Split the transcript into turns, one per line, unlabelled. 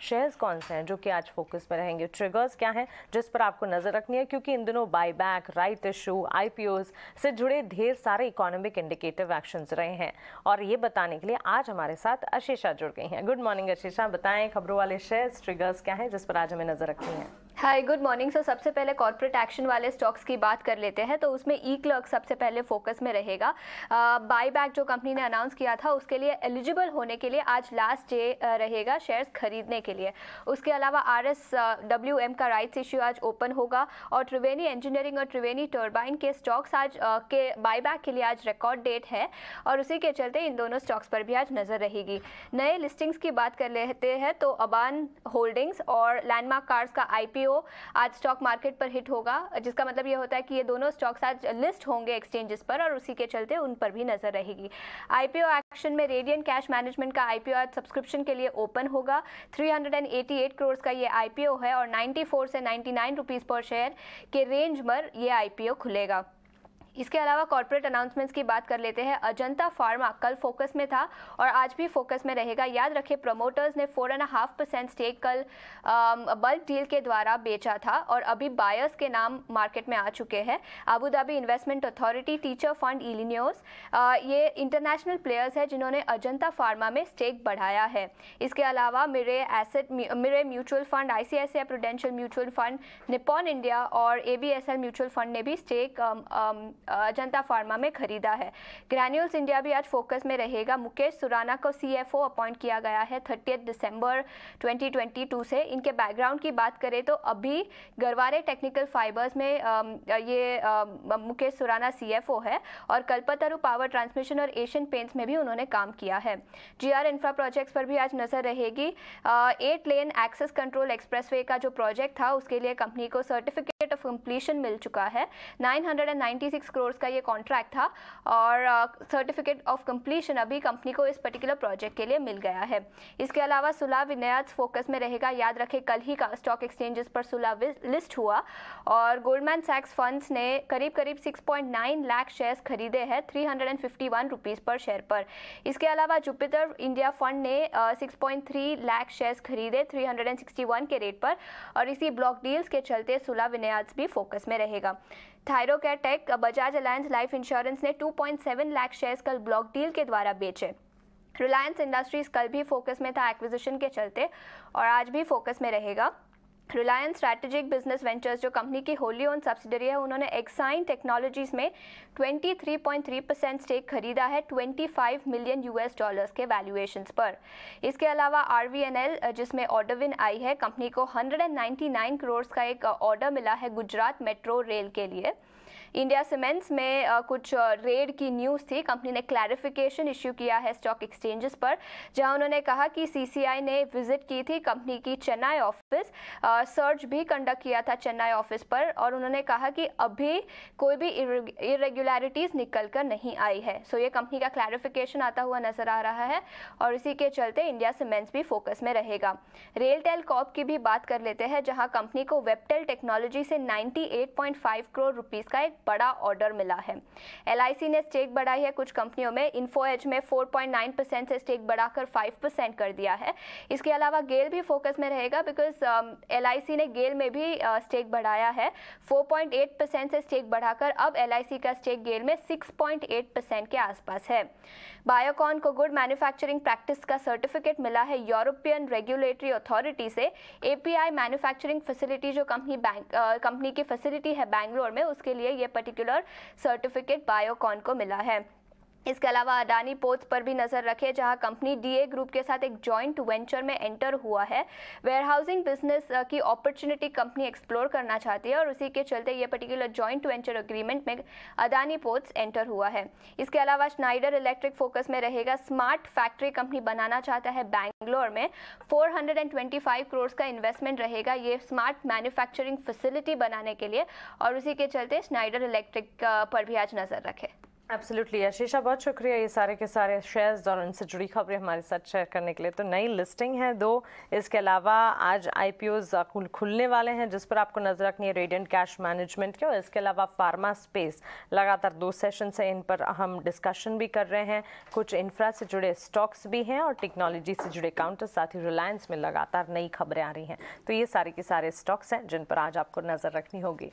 Shares कौन से हैं जो कि आज फोकस में रहेंगे, ट्रिगर्स क्या हैं जिस पर आपको नजर रखनी है, क्योंकि इन दिनों बायबैक, राइट इशू, आईपीओज से जुड़े ढेर सारे इकोनॉमिक इंडिकेटिव एक्शंस रहे हैं। और ये बताने के लिए आज हमारे साथ आशीषा जुड़ गई हैं। गुड मॉर्निंग आशीषा, बताएं खबरों वाले शेयर्स, ट्रिगर्स क्या हैं जिस पर आज हमें नजर रखनी है।
हाय, गुड मॉर्निंग। सो सबसे पहले कॉर्पोरेट एक्शन वाले स्टॉक्स की बात कर लेते हैं। तो उसमें ई क्लर्क सबसे पहले फोकस में रहेगा। बाईबैक जो कंपनी ने अनाउंस किया था उसके लिए एलिजिबल होने के लिए आज लास्ट डे रहेगा शेयर्स खरीदने के लिए। उसके अलावा RSWM का राइट्स इश्यू आज ओपन होगा और त्रिवेणी इंजीनियरिंग और त्रिवेणी टर्बाइन के स्टॉक्स आज के बाईबैक के लिए आज रिकॉर्ड डेट है और उसी के चलते इन दोनों स्टॉक्स पर भी आज नजर रहेगी। नए लिस्टिंग्स की बात कर लेते हैं तो अबान होल्डिंग्स और लैंडमार्क कार्स का IPO आज स्टॉक मार्केट पर हिट होगा, जिसका मतलब ये होता है कि ये दोनों स्टॉक्स आज लिस्ट होंगे एक्सचेंजेस पर और उसी के चलते उन पर भी नजर रहेगी। IPO एक्शन में रेडियंट कैश मैनेजमेंट का IPO आज सब्सक्रिप्शन के लिए ओपन होगा। 388 करोड़ का ये IPO है और 94 से 99 रुपीस पर शेयर के रेंज पर ये IPO खुलेगा। इसके अलावा कॉर्पोरेट अनाउंसमेंट्स की बात कर लेते हैं। अजंता फार्मा कल फोकस में था और आज भी फोकस में रहेगा। याद रखें, प्रमोटर्स ने 4.5% स्टेक कल बल्क डील के द्वारा बेचा था और अभी बायर्स के नाम मार्केट में आ चुके हैं। Abu Dhabi investment authority, teacher fund, Illinois, ये इंटरनेशनल प्लेयर्स हैं जिन्होंने अजंता फार्मा में स्टेक बढ़ाया है। इसके अलावा Mire mutual fund, ICICI prudential mutual fund, Nippon India और ABSL म्यूचुअल फंड ने भी स्टेक अजंता फार्मा में खरीदा है। ग्रैन्यूल्स इंडिया भी आज फोकस में रहेगा। मुकेश सुराना को CFO अपॉइंट किया गया है 30 दिसंबर 2022 से। इनके बैकग्राउंड की बात करें तो अभी गरवारे टेक्निकल फाइबर्स में ये मुकेश सुराना CFO है और कल्पतरु पावर ट्रांसमिशन और एशियन पेंट्स में भी उन्होंने काम किया है। GR इंफ्रा प्रोजेक्ट्स पर भी आज नजर रहेगी। 8 लेन एक्सेस कंट्रोल एक्सप्रेसवे का जो प्रोजेक्ट था उसके लिए कंपनी को सर्टिफिकेट ऑफ कंप्लीशन मिल चुका है। 996 करोड़ का ये कॉन्ट्रैक्ट था और सर्टिफिकेट ऑफ कंप्लीशन अभी कंपनी को इस पर्टिकुलर प्रोजेक्ट के लिए मिल गया है। इसके अलावा सुला विनायत फोकस में रहेगा। याद रखें, कल ही का स्टॉक एक्सचेंजेस पर सुला लिस्ट हुआ और गोल्डमैन सैक्स फंड्स ने करीब 6.9 लाख शेयर्स खरीदे हैं 351 रुपीस पर शेयर पर। इसके अलावा जुपिटर इंडिया फंड ने 6.3 लाख शेयर्स खरीदे 361 के रेट पर और इसी ब्लॉक डील्स के चलते सुला विनायत भी फोकस में रहेगा। Thyrocare tech, Bajaj Allianz life insurance ने 2.7 लाख शेयर्स कल ब्लॉक डील के द्वारा बेचे। रिलायंस इंडस्ट्रीज कल भी फोकस में था एक्विजिशन के चलते और आज भी फोकस में रहेगा। रिलायंस स्ट्रैटेजिक बिजनेस वेंचर्स जो कंपनी की होली ओन सब्सिडरी है, उन्होंने एक्साइन टेक्नोलॉजीज में 23.3% स्टेक खरीदा है $25 मिलियन के वैल्यूएशंस पर। इसके अलावा RVNL जिसमें ऑर्डर विन आई है, कंपनी को 199 करोड़ का एक ऑर्डर मिला है गुजरात मेट्रो रेल के लिए। इंडिया सीमेंट्स में कुछ रेड की न्यूज़ थी। कंपनी ने क्लैरिफिकेशन इश्यू किया है स्टॉक एक्सचेंजेस पर, जहां उन्होंने कहा कि CCI ने विजिट की थी कंपनी की चेन्नई ऑफिस, सर्च भी कंडक्ट किया था चेन्नई ऑफिस पर और उन्होंने कहा कि अभी कोई भी इरेगुलरिटीज़ निकल कर नहीं आई है। सो ये कंपनी का क्लैरिफिकेशन आता हुआ नजर आ रहा है और इसी के चलते इंडिया सीमेंट्स भी फोकस में रहेगा। रेलटेल कॉर्प की भी बात कर लेते हैं, जहाँ कंपनी को वेबटेल टेक्नोलॉजी से 98.5 करोड़ रुपीज़ का एक बड़ा ऑर्डर मिला है। LIC ने स्टेक बढ़ाई है कुछ कंपनियों में। इन्फो एज में 4.9% से स्टेक बढ़ाकर 5% कर दिया है। इसके अलावा गेल भी फोकस में रहेगा बिकॉज LIC ने गेल में भी स्टेक बढ़ाया है 4.8% से स्टेक बढ़ाकर अब LIC का स्टेक गेल में 6.8% के आसपास है। बायोकॉन को गुड मैन्युफैक्चरिंग प्रैक्टिस का सर्टिफिकेट मिला है यूरोपियन रेगुलेटरी अथॉरिटी से। API मैन्युफैक्चरिंग फैसिलिटी जो कंपनी की फैसिलिटी है बैंगलोर में, उसके लिए ये पर्टिकुलर सर्टिफिकेट बायोकॉन को मिला है। इसके अलावा अडानी पोर्ट्स पर भी नजर रखें, जहां कंपनी DA ग्रुप के साथ एक जॉइंट वेंचर में एंटर हुआ है। वेयरहाउसिंग बिजनेस की अपॉर्चुनिटी कंपनी एक्सप्लोर करना चाहती है और उसी के चलते ये पर्टिकुलर जॉइंट वेंचर एग्रीमेंट में अडानी पोर्ट्स एंटर हुआ है। इसके अलावा स्नाइडर इलेक्ट्रिक फोकस में रहेगा। स्मार्ट फैक्ट्री कंपनी बनाना चाहता है बैंगलोर में। 425 करोड़ का इन्वेस्टमेंट रहेगा ये स्मार्ट मैन्युफैक्चरिंग फैसिलिटी बनाने के लिए और उसी के चलते स्नाइडर इलेक्ट्रिक पर भी आज नजर रखें।
एब्सोल्युटली आशीषा, बहुत शुक्रिया ये सारे के सारे शेयर्स और उनसे जुड़ी खबरें हमारे साथ शेयर करने के लिए। तो नई लिस्टिंग है 2, इसके अलावा आज आईपीओज खुलने वाले हैं जिस पर आपको नजर रखनी है रेडिएंट कैश मैनेजमेंट के, और इसके अलावा फार्मा स्पेस लगातार 2 सेशन से इन पर हम डिस्कशन भी कर रहे हैं। कुछ इंफ्रा से जुड़े स्टॉक्स भी हैं और टेक्नोलॉजी से जुड़े काउंटर, साथ ही रिलायंस में लगातार नई खबरें आ रही हैं। तो ये सारे के सारे स्टॉक्स हैं जिन पर आज आपको नजर रखनी होगी।